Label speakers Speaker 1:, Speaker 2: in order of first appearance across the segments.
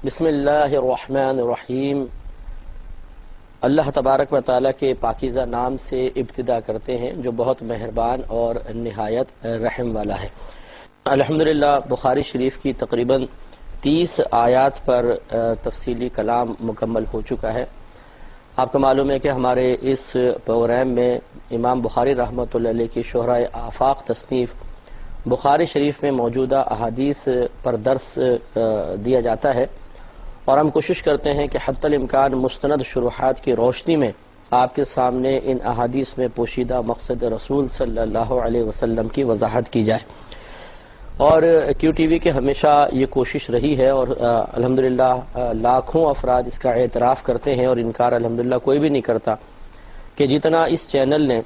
Speaker 1: بسم اللہ الرحمن الرحیم۔ اللہ تبارک و تعالیٰ کے پاکیزہ نام سے ابتدا کرتے ہیں جو بہت مہربان اور نہایت رحم والا ہے۔ الحمدللہ بخاری شریف کی تقریباً 30 آیات پر تفصیلی کلام مکمل ہو چکا ہے۔ آپ کو معلوم ہے کہ ہمارے اس پروگرام میں امام بخاری رحمۃ اللہ علیہ کی شہرۂ آفاق تصنیف بخاری شریف میں موجودہ احادیث پر درس دیا جاتا ہے، اور ہم کوشش کرتے ہیں کہ حتی الامکان مستند شروحات کی روشنی میں آپ کے سامنے ان احادیث میں پوشیدہ مقصد رسول صلی اللہ علیہ وسلم کی وضاحت کی جائے۔ اور کیو ٹی وی کے ہمیشہ یہ کوشش رہی ہے، اور الحمدللہ لاکھوں افراد اس کا اعتراف کرتے ہیں اور انکار الحمدللہ کوئی بھی نہیں کرتا کہ جتنا اس چینل نے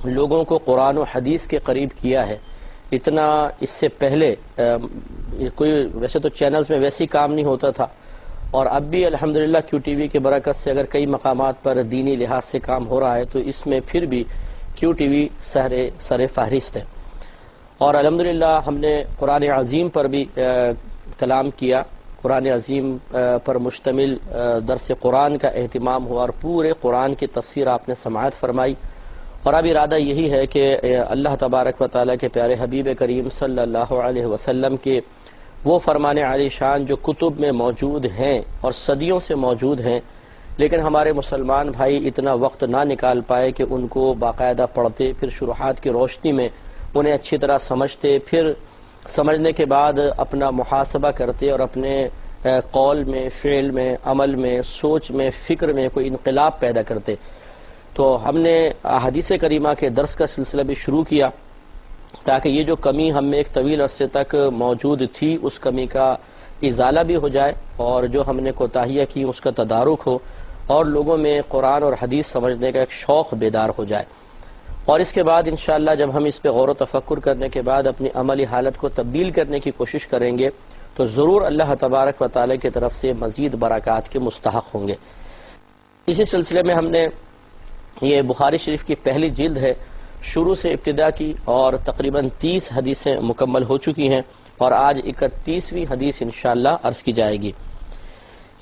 Speaker 1: لوگوں کو قرآن و حدیث کے قریب کیا ہے، اتنا اس سے پہلے کوئی ویسے تو چینلز میں ویسے ہی کام نہیں ہوتا تھا، اور اب بھی الحمدللہ کیو ٹی وی کے برکت سے اگر کئی مقامات پر دینی لحاظ سے کام ہو رہا ہے تو اس میں پھر بھی کیو ٹی وی سر فہرست ہے۔ اور الحمدللہ ہم نے قرآن عظیم پر بھی کلام کیا، قرآن عظیم پر مشتمل درس قرآن کا اہتمام ہوا، اور پورے قرآن کی تفسیر آپ نے سماعت فرمائی۔ اور اب ارادہ یہی ہے کہ اللہ تبارک و تعالیٰ کے پیارے حبیب کریم صلی اللہ علیہ وسلم کے وہ فرمان عالی شان جو کتب میں موجود ہیں اور صدیوں سے موجود ہیں، لیکن ہمارے مسلمان بھائی اتنا وقت نہ نکال پائے کہ ان کو باقاعدہ پڑھتے، پھر شروحات کی روشنی میں انہیں اچھی طرح سمجھتے، پھر سمجھنے کے بعد اپنا محاسبہ کرتے اور اپنے قول میں، فعل میں، عمل میں، سوچ میں، فکر میں کوئی انقلاب پیدا کرتے۔ تو ہم نے احادیث کریمہ کے درس کا سلسلہ بھی شروع کیا تاکہ یہ جو کمی ہم میں ایک طویل عرصے تک موجود تھی اس کمی کا ازالہ بھی ہو جائے، اور جو ہم نے کوتاہیاں کی اس کا تدارک ہو، اور لوگوں میں قرآن اور حدیث سمجھنے کا ایک شوق بیدار ہو جائے۔ اور اس کے بعد انشاءاللہ جب ہم اس پہ غور و تفکر کرنے کے بعد اپنی عملی حالت کو تبدیل کرنے کی کوشش کریں گے تو ضرور اللہ تبارک و تعالیٰ کی طرف سے مزید برکات کے مستحق ہوں گے۔ اسی سلسلے میں ہم نے یہ بخاری شریف کی پہلی جلد ہے، شروع سے ابتدا کی، اور تقریباً 30 حدیثیں مکمل ہو چکی ہیں، اور آج 31ویں حدیث انشاءاللہ عرض کی جائے گی۔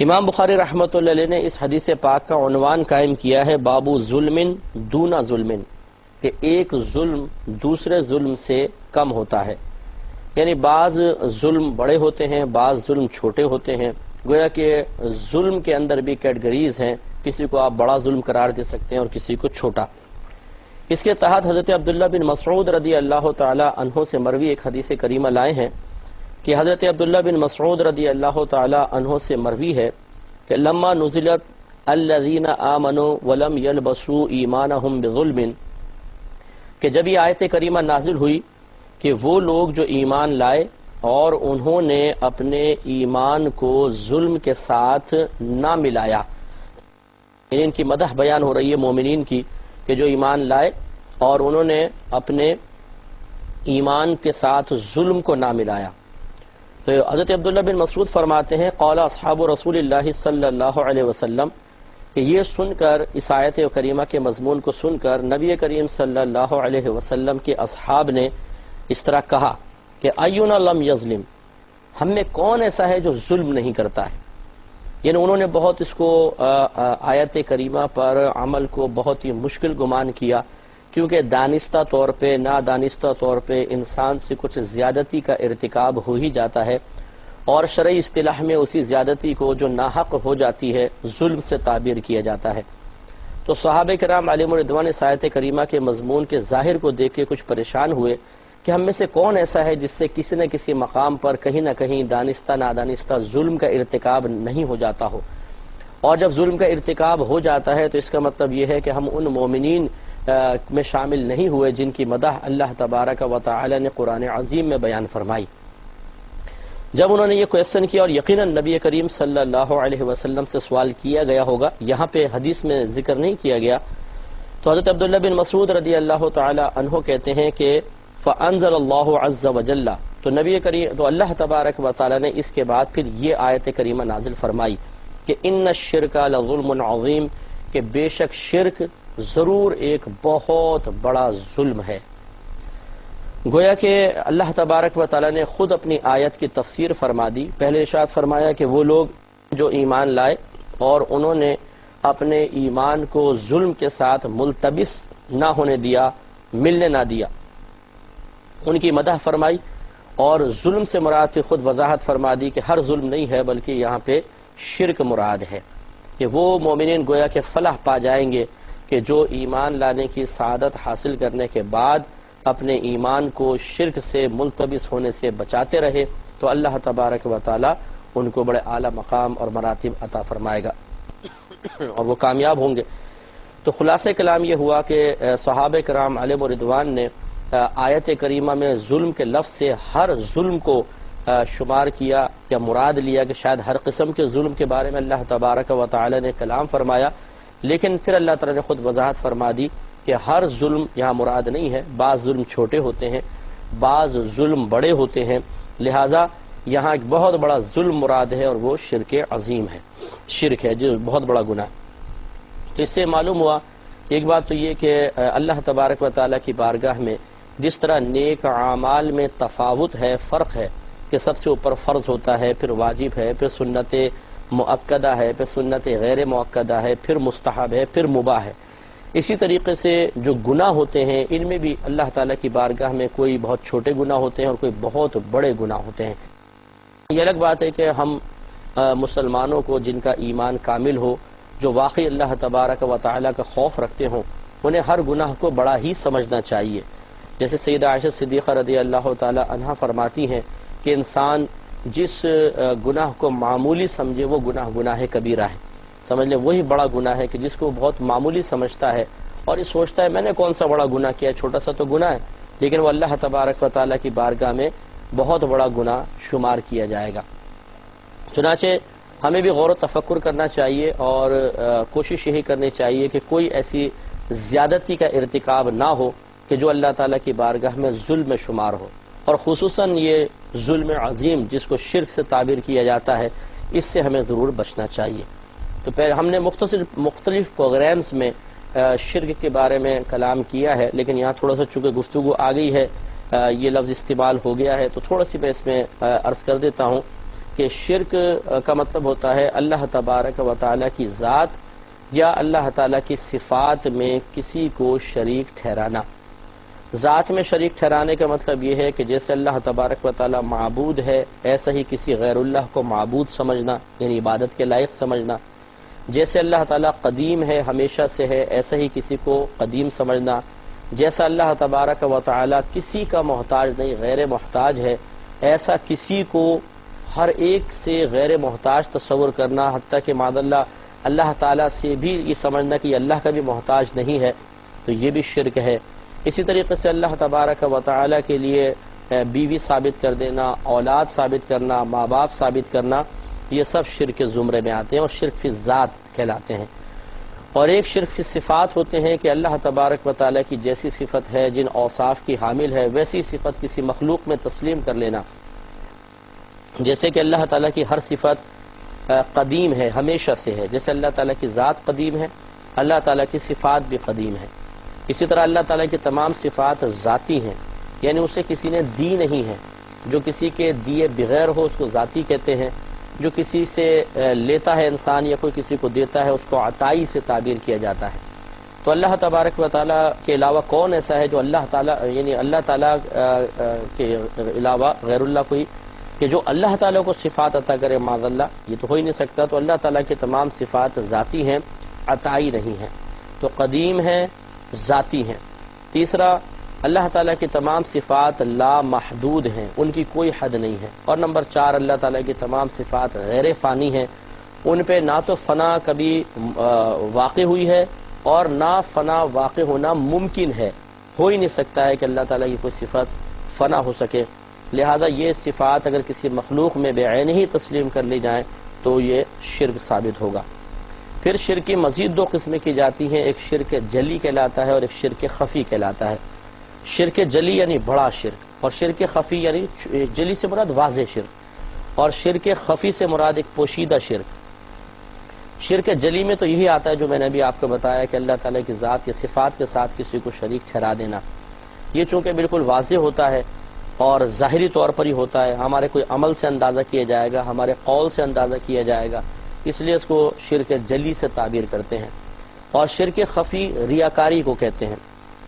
Speaker 1: امام بخاری رحمۃ اللہ علیہ نے اس حدیث پاک کا عنوان قائم کیا ہے بابو ظلم دون ظلم، کہ ایک ظلم دوسرے ظلم سے کم ہوتا ہے، یعنی بعض ظلم بڑے ہوتے ہیں، بعض ظلم چھوٹے ہوتے ہیں، گویا کہ ظلم کے اندر بھی کیٹگریز ہیں، کسی کو آپ بڑا ظلم قرار دے سکتے ہیں اور کسی کو چھوٹا۔ اس کے تحت حضرت عبداللہ بن مسعود رضی اللہ تعالی عنہ سے مروی ایک حدیث کریمہ لائے ہیں کہ حضرت عبداللہ بن مسعود رضی اللہ تعالی عنہ سے مروی ہے کہ لما نزلت الذین آمنوا ولم یلبسوا ایمانہم بظلم، کہ جب یہ آیت کریمہ نازل ہوئی کہ وہ لوگ جو ایمان لائے اور انہوں نے اپنے ایمان کو ظلم کے ساتھ نہ ملایا، یعنی ان کی مدح بیان ہو رہی ہے مومنین کی کہ جو ایمان لائے اور انہوں نے اپنے ایمان کے ساتھ ظلم کو نہ ملایا۔ تو حضرت عبداللہ بن مسعود فرماتے ہیں قال اصحاب رسول اللہ صلی اللہ علیہ وسلم، کہ یہ سن کر اس آیت کریمہ کے مضمون کو سن کر نبی کریم صلی اللہ علیہ وسلم کے اصحاب نے اس طرح کہا کہ اینا لم یظلم، ہم میں کون ایسا ہے جو ظلم نہیں کرتا ہے۔ یعنی انہوں نے بہت اس کو آیت کریمہ پر عمل کو بہت ہی مشکل گمان کیا، کیونکہ دانستہ طور پہ نادانستہ طور پہ انسان سے کچھ زیادتی کا ارتکاب ہو ہی جاتا ہے، اور شرعی اصطلاح میں اسی زیادتی کو جو ناحق ہو جاتی ہے ظلم سے تعبیر کیا جاتا ہے۔ تو صحابہ کرام علیہم الرضوان اس آیت کریمہ کے مضمون کے ظاہر کو دیکھ کے کچھ پریشان ہوئے کہ ہم میں سے کون ایسا ہے جس سے کسی نہ کسی مقام پر کہیں نہ کہیں دانستہ نادانستہ ظلم کا ارتکاب نہیں ہو جاتا ہو، اور جب ظلم کا ارتکاب ہو جاتا ہے تو اس کا مطلب یہ ہے کہ ہم ان مومنین میں شامل نہیں ہوئے جن کی مدح اللہ تبارک و تعالی نے قرآن عظیم میں بیان فرمائی۔ جب انہوں نے یہ کویسچن کیا، اور یقیناً نبی کریم صلی اللہ علیہ وسلم سے سوال کیا گیا ہوگا، یہاں پہ حدیث میں ذکر نہیں کیا گیا، تو حضرت عبداللہ بن مسعود رضی اللہ تعالی عنہ کہتے ہیں کہ فَأَنزَلَ اللَّهُ عَزَّ وَجَلَّ، تو اللہ تبارک و تعالی نے اس کے بعد پھر یہ آیت کریمہ نازل فرمائی کہ ان الشرک لظلم عظیم، کہ بے شک شرک ضرور ایک بہت بڑا ظلم ہے۔ گویا کہ اللہ تبارک و تعالیٰ نے خود اپنی آیت کی تفسیر فرما دی۔ پہلے ارشاد فرمایا کہ وہ لوگ جو ایمان لائے اور انہوں نے اپنے ایمان کو ظلم کے ساتھ ملتبس نہ ہونے دیا، ملنے نہ دیا، ان کی مدح فرمائی، اور ظلم سے مراد کی خود وضاحت فرما دی کہ ہر ظلم نہیں ہے بلکہ یہاں پہ شرک مراد ہے، کہ وہ مومنین گویا کہ فلاح پا جائیں گے کہ جو ایمان لانے کی سعادت حاصل کرنے کے بعد اپنے ایمان کو شرک سے ملتبس ہونے سے بچاتے رہے، تو اللہ تبارک و تعالی ان کو بڑے اعلیٰ مقام اور مراتب عطا فرمائے گا اور وہ کامیاب ہوں گے۔ تو خلاصہ کلام یہ ہوا کہ صحابہ کرام علیہم رضوان نے آیت کریمہ میں ظلم کے لفظ سے ہر ظلم کو شمار کیا یا مراد لیا کہ شاید ہر قسم کے ظلم کے بارے میں اللہ تبارک و تعالی نے کلام فرمایا، لیکن پھر اللہ تعالی نے خود وضاحت فرما دی کہ ہر ظلم یہاں مراد نہیں ہے، بعض ظلم چھوٹے ہوتے ہیں، بعض ظلم بڑے ہوتے ہیں، لہٰذا یہاں ایک بہت بڑا ظلم مراد ہے اور وہ شرک عظیم ہے، شرک ہے جو بہت بڑا گناہ۔ تو اس سے معلوم ہوا ایک بات تو یہ کہ اللہ تبارک و تعالیٰ کی بارگاہ میں جس طرح نیک اعمال میں تفاوت ہے، فرق ہے، کہ سب سے اوپر فرض ہوتا ہے، پھر واجب ہے، پھر سنت مؤکدہ ہے، پھر سنت غیر مؤکدہ ہے، پھر مستحب ہے، پھر مباح ہے، اسی طریقے سے جو گناہ ہوتے ہیں ان میں بھی اللہ تعالیٰ کی بارگاہ میں کوئی بہت چھوٹے گناہ ہوتے ہیں اور کوئی بہت بڑے گناہ ہوتے ہیں۔ یہ الگ بات ہے کہ ہم مسلمانوں کو جن کا ایمان کامل ہو، جو واقعی اللہ تبارک و تعالیٰ کا خوف رکھتے ہوں، انہیں ہر گناہ کو بڑا ہی سمجھنا چاہیے۔ جیسے سیدہ عائشہ صدیقہ رضی اللہ تعالیٰ عنہا فرماتی ہیں کہ انسان جس گناہ کو معمولی سمجھے وہ گناہ کبیرہ ہے، سمجھ لیں وہی بڑا گناہ ہے کہ جس کو بہت معمولی سمجھتا ہے اور یہ سوچتا ہے میں نے کون سا بڑا گناہ کیا، چھوٹا سا تو گناہ ہے، لیکن وہ اللہ تبارک و تعالیٰ کی بارگاہ میں بہت بڑا گناہ شمار کیا جائے گا۔ چنانچہ ہمیں بھی غور و تفکر کرنا چاہیے اور کوشش یہی کرنی چاہیے کہ کوئی ایسی زیادتی کا ارتکاب نہ ہو کہ جو اللہ تعالیٰ کی بارگاہ میں ظلم شمار ہو، اور خصوصاً یہ ظلم عظیم جس کو شرک سے تعبیر کیا جاتا ہے، اس سے ہمیں ضرور بچنا چاہیے۔ تو پہلے ہم نے مختلف پروگرامز میں شرک کے بارے میں کلام کیا ہے، لیکن یہاں تھوڑا سا چونکہ گفتگو آ گئی ہے، یہ لفظ استعمال ہو گیا ہے، تو تھوڑا سی میں اس میں عرض کر دیتا ہوں کہ شرک کا مطلب ہوتا ہے اللہ تبارک و تعالیٰ کی ذات یا اللہ تعالیٰ کی صفات میں کسی کو شریک ٹھہرانا۔ ذات میں شریک ٹھہرانے کا مطلب یہ ہے کہ جیسے اللہ تبارک و تعالیٰ معبود ہے، ایسا ہی کسی غیر اللہ کو معبود سمجھنا، یعنی عبادت کے لائق سمجھنا۔ جیسے اللہ تعالیٰ قدیم ہے، ہمیشہ سے ہے، ایسا ہی کسی کو قدیم سمجھنا۔ جیسا اللہ تبارک و تعالیٰ کسی کا محتاج نہیں، غیر محتاج ہے، ایسا کسی کو ہر ایک سے غیر محتاج تصور کرنا، حتیٰ کہ معاذ اللہ اللہ تعالیٰ سے بھی یہ سمجھنا کہ اللہ کا بھی محتاج نہیں ہے، تو یہ بھی شرک ہے۔ اسی طریقے سے اللہ تبارک و تعالیٰ کے لیے بیوی ثابت کر دینا، اولاد ثابت کرنا، ماں باپ ثابت کرنا، یہ سب شرک کے زمرے میں آتے ہیں اور شرک فی ذات کہلاتے ہیں۔ اور ایک شرک فی صفات ہوتے ہیں کہ اللہ تبارک و تعالیٰ کی جیسی صفت ہے، جن اوصاف کی حامل ہے، ویسی صفت کسی مخلوق میں تسلیم کر لینا۔ جیسے کہ اللہ تعالیٰ کی ہر صفت قدیم ہے، ہمیشہ سے ہے، جیسے اللہ تعالیٰ کی ذات قدیم ہے، اللہ تعالیٰ کی صفات بھی قدیم ہے۔ اسی طرح اللہ تعالیٰ کی تمام صفات ذاتی ہیں، یعنی اسے کسی نے دی نہیں ہے، جو کسی کے دیے بغیر ہو اس کو ذاتی کہتے ہیں، جو کسی سے لیتا ہے انسان یا کوئی کسی کو دیتا ہے اس کو عطائی سے تعبیر کیا جاتا ہے۔ تو اللہ تبارک و تعالیٰ کے علاوہ کون ایسا ہے جو اللہ تعالیٰ، یعنی اللہ تعالیٰ کے علاوہ غیر اللہ کوئی کہ جو اللہ تعالیٰ کو صفات عطا کرے، معاذ اللہ، یہ تو ہو ہی نہیں سکتا۔ تو اللہ تعالیٰ کی تمام صفات ذاتی ہیں، عطائی نہیں ہیں، تو قدیم ہیں، ذاتی ہیں۔ تیسرا، اللہ تعالیٰ کی تمام صفات لا محدود ہیں، ان کی کوئی حد نہیں ہے۔ اور نمبر 4، اللہ تعالیٰ کی تمام صفات غیر فانی ہیں، ان پہ نہ تو فنا کبھی واقع ہوئی ہے اور نہ فنا واقع ہونا ممکن ہے، ہو ہی نہیں سکتا ہے کہ اللہ تعالیٰ کی کوئی صفت فنا ہو سکے۔ لہذا یہ صفات اگر کسی مخلوق میں بے عین ہی تسلیم کر لی جائیں تو یہ شرک ثابت ہوگا۔ پھر شرک کی مزید 2 قسمیں کی جاتی ہیں، ایک شرک جلی کہلاتا ہے اور ایک شرک خفی کہلاتا ہے۔ شرک جلی یعنی بڑا شرک، اور شرک خفی یعنی جلی سے مراد واضح شرک، اور شرک خفی سے مراد ایک پوشیدہ شرک۔ شرک جلی میں تو یہی آتا ہے جو میں نے ابھی آپ کو بتایا کہ اللہ تعالیٰ کی ذات یا صفات کے ساتھ کسی کو شریک ٹھہرا دینا۔ یہ چونکہ بالکل واضح ہوتا ہے اور ظاہری طور پر ہی ہوتا ہے، ہمارے کوئی عمل سے اندازہ کیا جائے گا، ہمارے قول سے اندازہ کیا جائے گا، اس لیے اس کو شرک جلی سے تعبیر کرتے ہیں۔ اور شرک خفی ریاکاری کو کہتے ہیں،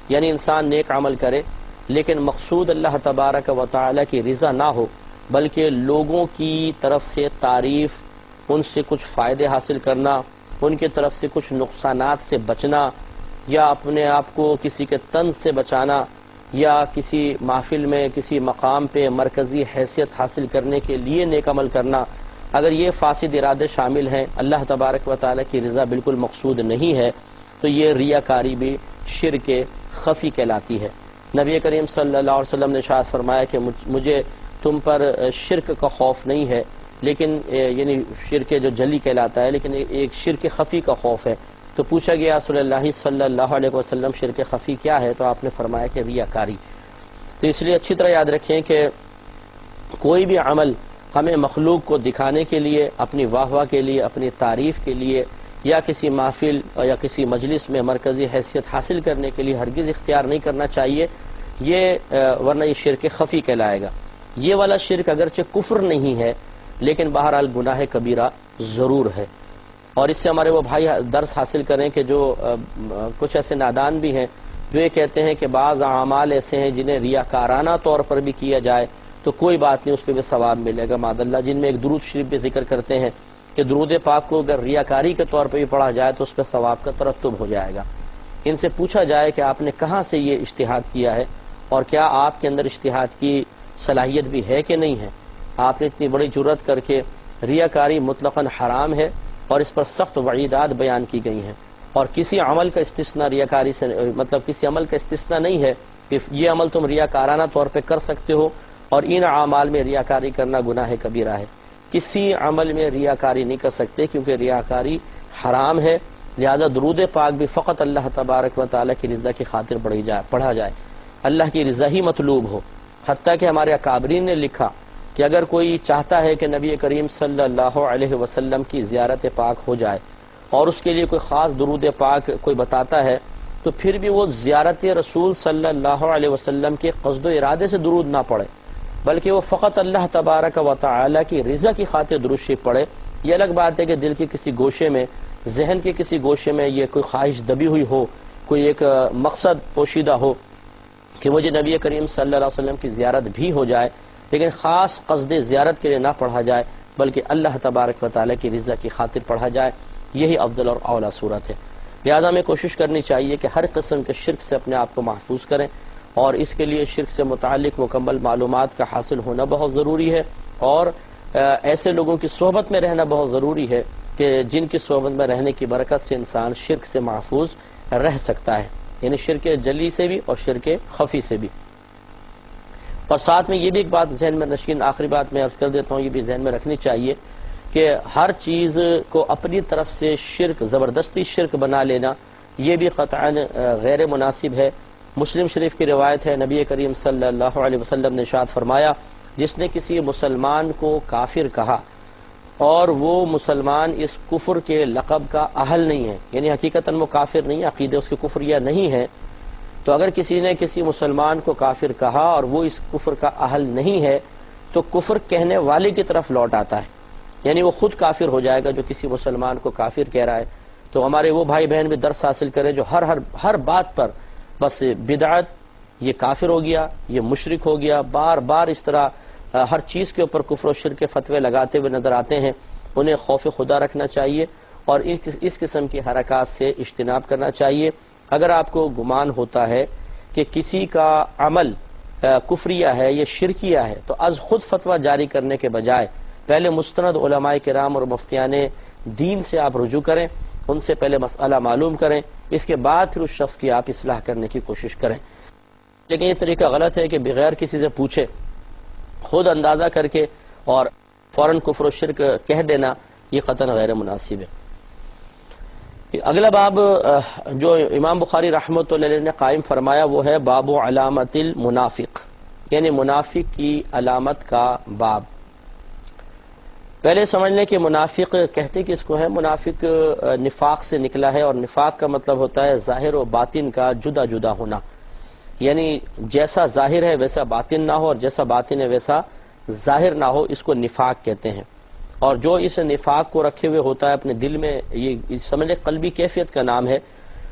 Speaker 1: یعنی انسان نیک عمل کرے لیکن مقصود اللہ تبارک و تعالی کی رضا نہ ہو، بلکہ لوگوں کی طرف سے تعریف، ان سے کچھ فائدے حاصل کرنا، ان کی طرف سے کچھ نقصانات سے بچنا، یا اپنے آپ کو کسی کے طنز سے بچانا، یا کسی محفل میں کسی مقام پہ مرکزی حیثیت حاصل کرنے کے لیے نیک عمل کرنا، اگر یہ فاسد ارادے شامل ہیں، اللہ تبارک و تعالی کی رضا بالکل مقصود نہیں ہے، تو یہ ریاکاری بھی شرک خفی کہلاتی ہے۔ نبی کریم صلی اللہ علیہ وسلم نے ارشاد فرمایا کہ مجھے تم پر شرک کا خوف نہیں ہے، لیکن یعنی شرک جو جلی کہلاتا ہے، لیکن ایک شرک خفی کا خوف ہے۔ تو پوچھا گیا رسول اللہ صلی اللہ علیہ وسلم شرک خفی کیا ہے؟ تو آپ نے فرمایا کہ ریاکاری۔ تو اس لیے اچھی طرح یاد رکھیں کہ کوئی بھی عمل ہمیں مخلوق کو دکھانے کے لیے، اپنی واہ واہ کے لیے، اپنی تعریف کے لیے، یا کسی محفل یا کسی مجلس میں مرکزی حیثیت حاصل کرنے کے لیے ہرگز اختیار نہیں کرنا چاہیے، ورنہ یہ شرک خفی کہلائے گا۔ یہ والا شرک اگرچہ کفر نہیں ہے، لیکن بہرحال گناہ کبیرہ ضرور ہے۔ اور اس سے ہمارے وہ بھائی درس حاصل کریں کہ جو کچھ ایسے نادان بھی ہیں جو یہ کہتے ہیں کہ بعض اعمال ایسے ہیں جنہیں ریاکارانہ طور پر بھی کیا جائے تو کوئی بات نہیں، اس پہ بھی ثواب ملے گا معاذ اللہ، جن میں ایک درود شریف بھی ذکر کرتے ہیں کہ درود پاک کو اگر ریاکاری کے طور پہ بھی پڑھا جائے تو اس پہ ثواب کا ترتب ہو جائے گا۔ ان سے پوچھا جائے کہ آپ نے کہاں سے یہ اجتہاد کیا ہے، اور کیا آپ کے اندر اجتہاد کی صلاحیت بھی ہے کہ نہیں ہے؟ آپ نے اتنی بڑی جرأت کر کے ریاکاری مطلقاً حرام ہے اور اس پر سخت وعیدات بیان کی گئی ہیں، اور کسی عمل کا استثناء ریاکاری سے، مطلب کسی عمل کا استثناء نہیں ہے کہ یہ عمل تم ریاکارانہ طور پہ کر سکتے ہو اور ان اعمال میں ریاکاری کرنا گناہ کبیرہ ہے۔ کسی عمل میں ریاکاری نہیں کر سکتے کیونکہ ریاکاری حرام ہے، لہذا درود پاک بھی فقط اللہ تبارک و تعالیٰ کی رضا کی خاطر پڑھا جائے، اللہ کی رضا ہی مطلوب ہو۔ حتیٰ کہ ہمارے اکابرین نے لکھا کہ اگر کوئی چاہتا ہے کہ نبی کریم صلی اللہ علیہ وسلم کی زیارت پاک ہو جائے اور اس کے لیے کوئی خاص درود پاک کوئی بتاتا ہے، تو پھر بھی وہ زیارت رسول صلی اللہ علیہ وسلم کے قصد و ارادے سے درود نہ پڑھے، بلکہ وہ فقط اللہ تبارک و تعالی کی رضا کی خاطر درود شریف پڑھے۔ یہ الگ بات ہے کہ دل کے کسی گوشے میں، ذہن کے کسی گوشے میں یہ کوئی خواہش دبی ہوئی ہو، کوئی ایک مقصد پوشیدہ ہو کہ مجھے نبی کریم صلی اللہ علیہ وسلم کی زیارت بھی ہو جائے، لیکن خاص قصد زیارت کے لیے نہ پڑھا جائے بلکہ اللہ تبارک و تعالی کی رضا کی خاطر پڑھا جائے، یہی افضل اور اولیٰ صورت ہے۔ لہذا ہمیں کوشش کرنی چاہیے کہ ہر قسم کے شرک سے اپنے آپ کو محفوظ کریں، اور اس کے لیے شرک سے متعلق مکمل معلومات کا حاصل ہونا بہت ضروری ہے، اور ایسے لوگوں کی صحبت میں رہنا بہت ضروری ہے کہ جن کی صحبت میں رہنے کی برکت سے انسان شرک سے محفوظ رہ سکتا ہے، یعنی شرک جلی سے بھی اور شرک خفی سے بھی۔ اور ساتھ میں یہ بھی ایک بات ذہن میں نشین، آخری بات میں عرض کر دیتا ہوں، یہ بھی ذہن میں رکھنی چاہیے کہ ہر چیز کو اپنی طرف سے شرک، زبردستی شرک بنا لینا، یہ بھی قطعاً غیر مناسب ہے۔ مسلم شریف کی روایت ہے، نبی کریم صلی اللہ علیہ وسلم نے ارشاد فرمایا، جس نے کسی مسلمان کو کافر کہا اور وہ مسلمان اس کفر کے لقب کا اہل نہیں ہے، یعنی حقیقتاً وہ کافر نہیں ہے، عقیدہ اس کے کفریہ نہیں ہے، تو اگر کسی نے کسی مسلمان کو کافر کہا اور وہ اس کفر کا اہل نہیں ہے تو کفر کہنے والے کی طرف لوٹ آتا ہے، یعنی وہ خود کافر ہو جائے گا جو کسی مسلمان کو کافر کہہ رہا ہے۔ تو ہمارے وہ بھائی بہن بھی درس حاصل کریں جو ہر بات پر بس بدعت، یہ کافر ہو گیا، یہ مشرک ہو گیا، بار بار اس طرح ہر چیز کے اوپر کفر و شرک کے فتوے لگاتے ہوئے نظر آتے ہیں، انہیں خوف خدا رکھنا چاہیے اور اس قسم کی حرکات سے اجتناب کرنا چاہیے۔ اگر آپ کو گمان ہوتا ہے کہ کسی کا عمل کفریہ ہے، یہ شرکیہ ہے، تو از خود فتویٰ جاری کرنے کے بجائے پہلے مستند علماء کرام اور مفتیان دین سے آپ رجوع کریں، ان سے پہلے مسئلہ معلوم کریں، اس کے بعد پھر اس شخص کی آپ اصلاح کرنے کی کوشش کریں۔ لیکن یہ طریقہ غلط ہے کہ بغیر کسی سے پوچھے خود اندازہ کر کے اور فوراً کفر و شرک کہہ دینا، یہ قطعاً غیر مناسب ہے۔ اگلا باب جو امام بخاری رحمۃ اللہ علیہ نے قائم فرمایا وہ ہے باب علامت المنافق، یعنی منافق کی علامت کا باب۔ پہلے سمجھ لیں کہ منافق کہتے کس کو ہے؟ منافق نفاق سے نکلا ہے، اور نفاق کا مطلب ہوتا ہے ظاہر و باطن کا جدا جدا ہونا، یعنی جیسا ظاہر ہے ویسا باطن نہ ہو، اور جیسا باطن ہے ویسا ظاہر نہ ہو، اس کو نفاق کہتے ہیں۔ اور جو اس نفاق کو رکھے ہوئے ہوتا ہے اپنے دل میں، یہ سمجھ لیں قلبی کیفیت کا نام ہے،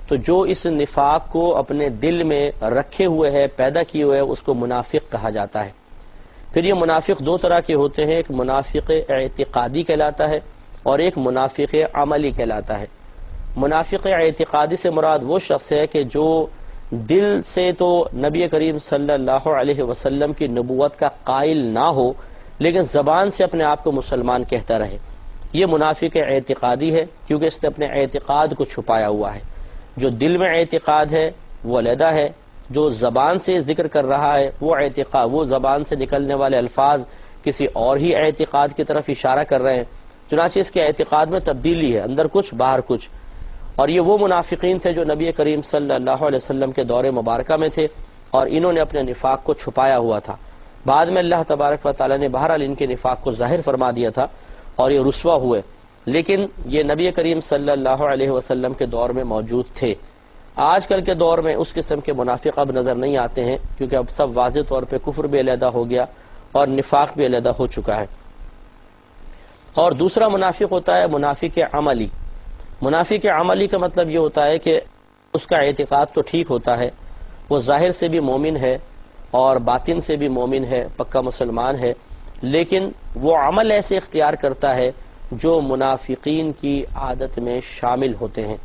Speaker 1: تو جو اس نفاق کو اپنے دل میں رکھے ہوئے ہے، پیدا کیے ہوئے ہے، اس کو منافق کہا جاتا ہے۔ پھر یہ منافق دو طرح کے ہوتے ہیں، ایک منافق اعتقادی کہلاتا ہے اور ایک منافق عملی کہلاتا ہے۔ منافق اعتقادی سے مراد وہ شخص ہے کہ جو دل سے تو نبی کریم صلی اللہ علیہ وسلم کی نبوت کا قائل نہ ہو، لیکن زبان سے اپنے آپ کو مسلمان کہتا رہے، یہ منافق اعتقادی ہے، کیونکہ اس نے اپنے اعتقاد کو چھپایا ہوا ہے۔ جو دل میں اعتقاد ہے وہ علیحدہ ہے، جو زبان سے ذکر کر رہا ہے وہ اعتقاد، وہ زبان سے نکلنے والے الفاظ کسی اور ہی اعتقاد کی طرف اشارہ کر رہے ہیں، چنانچہ اس کے اعتقاد میں تبدیلی ہے، اندر کچھ باہر کچھ۔ اور یہ وہ منافقین تھے جو نبی کریم صلی اللہ علیہ وسلم کے دور مبارکہ میں تھے، اور انہوں نے اپنے نفاق کو چھپایا ہوا تھا۔ بعد میں اللہ تبارک و تعالیٰ نے بہرحال ان کے نفاق کو ظاہر فرما دیا تھا اور یہ رسوا ہوئے، لیکن یہ نبی کریم صلی اللہ علیہ وسلم کے دور میں موجود تھے۔ آج کل کے دور میں اس قسم کے منافق اب نظر نہیں آتے ہیں، کیونکہ اب سب واضح طور پہ کفر بھی علیحدہ ہو گیا اور نفاق بھی علیحدہ ہو چکا ہے۔ اور دوسرا منافق ہوتا ہے منافق عملی۔ منافق عملی کا مطلب یہ ہوتا ہے کہ اس کا اعتقاد تو ٹھیک ہوتا ہے، وہ ظاہر سے بھی مومن ہے اور باطن سے بھی مومن ہے، پکا مسلمان ہے، لیکن وہ عمل ایسے اختیار کرتا ہے جو منافقین کی عادت میں شامل ہوتے ہیں،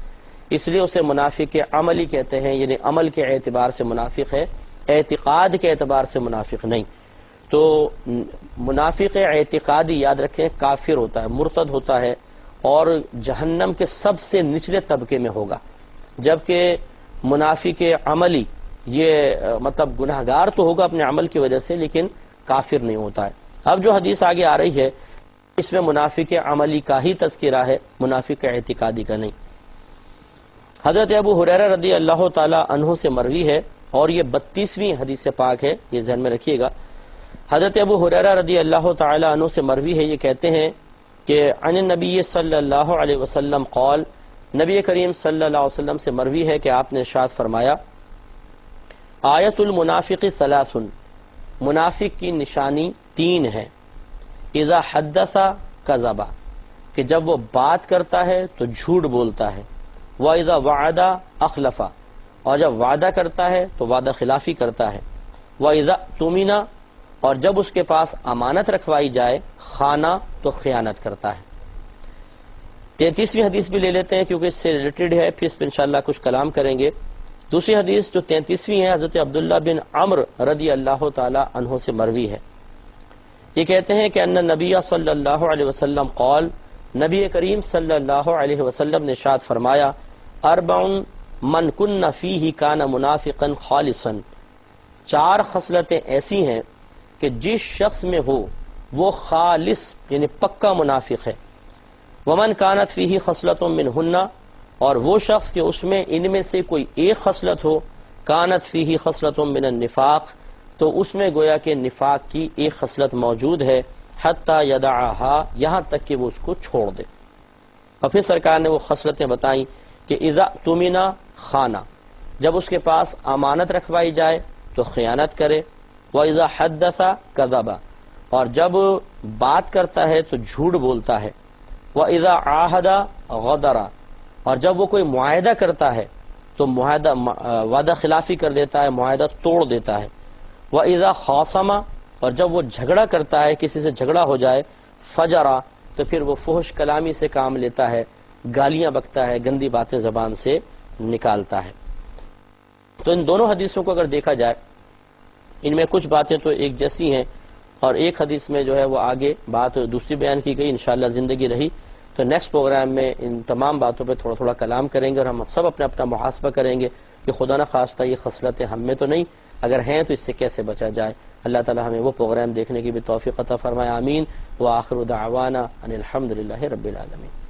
Speaker 1: اس لیے اسے منافق عملی کہتے ہیں، یعنی عمل کے اعتبار سے منافق ہے، اعتقاد کے اعتبار سے منافق نہیں۔ تو منافق اعتقادی یاد رکھیں کافر ہوتا ہے، مرتد ہوتا ہے، اور جہنم کے سب سے نچلے طبقے میں ہوگا، جبکہ منافق عملی یہ مطلب گناہگار تو ہوگا اپنے عمل کی وجہ سے، لیکن کافر نہیں ہوتا ہے۔ اب جو حدیث آگے آ رہی ہے اس میں منافق عملی کا ہی تذکرہ ہے، منافق اعتقادی کا نہیں۔ حضرت ابو ہریرہ رضی اللہ تعالی عنہ سے مروی ہے، اور یہ 32ویں حدیث پاک ہے، یہ ذہن میں رکھیے گا۔ حضرت ابو ہریرہ رضی اللہ تعالی عنہ سے مروی ہے، یہ کہتے ہیں کہ عن النبی صلی اللہ علیہ وسلم قال، نبی کریم صلی اللہ علیہ وسلم سے مروی ہے کہ آپ نے ارشاد فرمایا، آیت المنافق ثلاث، منافق کی نشانی 3 ہے، اذا حدث کذب، کہ جب وہ بات کرتا ہے تو جھوٹ بولتا ہے، واذا وعد اخلف، اور جب وعدہ کرتا ہے تو وعدہ خلافی کرتا ہے، واذا اؤتمن، اور جب اس کے پاس امانت رکھوائی جائے خانہ تو خیانت کرتا ہے۔ 33ویں حدیث بھی لے لیتے ہیں کیونکہ اس سے ریلیٹڈ ہے، پھر اس پہ انشاءاللہ کچھ کلام کریں گے۔ دوسری حدیث جو 33ویں ہے حضرت عبداللہ بن عمرو رضی اللہ تعالی عنہ سے مروی ہے، یہ کہتے ہیں کہ ان نبی صلی اللہ علیہ وسلم قال، نبی کریم صلی اللہ علیہ وسلم نے ارشاد فرمایا، اربع من کن فیہ کان منافقا خالصا، 4 خصلتیں ایسی ہیں کہ جس شخص میں ہو وہ خالص یعنی پکا منافق ہے، ومن کانت فیہ خصلۃ منہن، اور وہ شخص کہ اس میں ان میں سے کوئی ایک خصلت ہو، کانت فیہ خصلۃ من النفاق، تو اس میں گویا کہ نفاق کی ایک خصلت موجود ہے، حتی یدعہا، یہاں تک کہ وہ اس کو چھوڑ دے۔ اور پھر سرکار نے وہ خصلتیں بتائیں کہ اذا اؤتمن خانہ، جب اس کے پاس امانت رکھوائی جائے تو خیانت کرے، وَإِذَا حَدَّثَ كَذَبَ، اور جب بات کرتا ہے تو جھوٹ بولتا ہے، وَإِذَا عَاهَدَ غَدَرَ، اور جب وہ کوئی معاہدہ کرتا ہے تو وعدہ خلافی کر دیتا ہے، معاہدہ توڑ دیتا ہے، وَإِذَا خَاصَمَ، اور جب وہ جھگڑا کرتا ہے، کسی سے جھگڑا ہو جائے، فَجَرَ، تو پھر وہ فحش کلامی سے کام لیتا ہے، گالیاں بکتا ہے، گندی باتیں زبان سے نکالتا ہے۔ تو ان دونوں حدیثوں کو اگر دیکھا جائے، ان میں کچھ باتیں تو ایک جیسی ہیں، اور ایک حدیث میں جو ہے وہ آگے بات دوسری بیان کی گئی، انشاءاللہ زندگی رہی تو نیکسٹ پروگرام میں ان تمام باتوں پہ تھوڑا تھوڑا کلام کریں گے، اور ہم سب اپنا اپنا محاسبہ کریں گے کہ خدا نہ خواستہ یہ خصلتیں ہم میں تو نہیں، اگر ہیں تو اس سے کیسے بچا جائے۔ اللہ تعالی ہمیں وہ پروگرام دیکھنے کی بھی توفیق عطا فرمائے، آمین۔ وآخر دعوانا ان الحمد للہ رب العالمین۔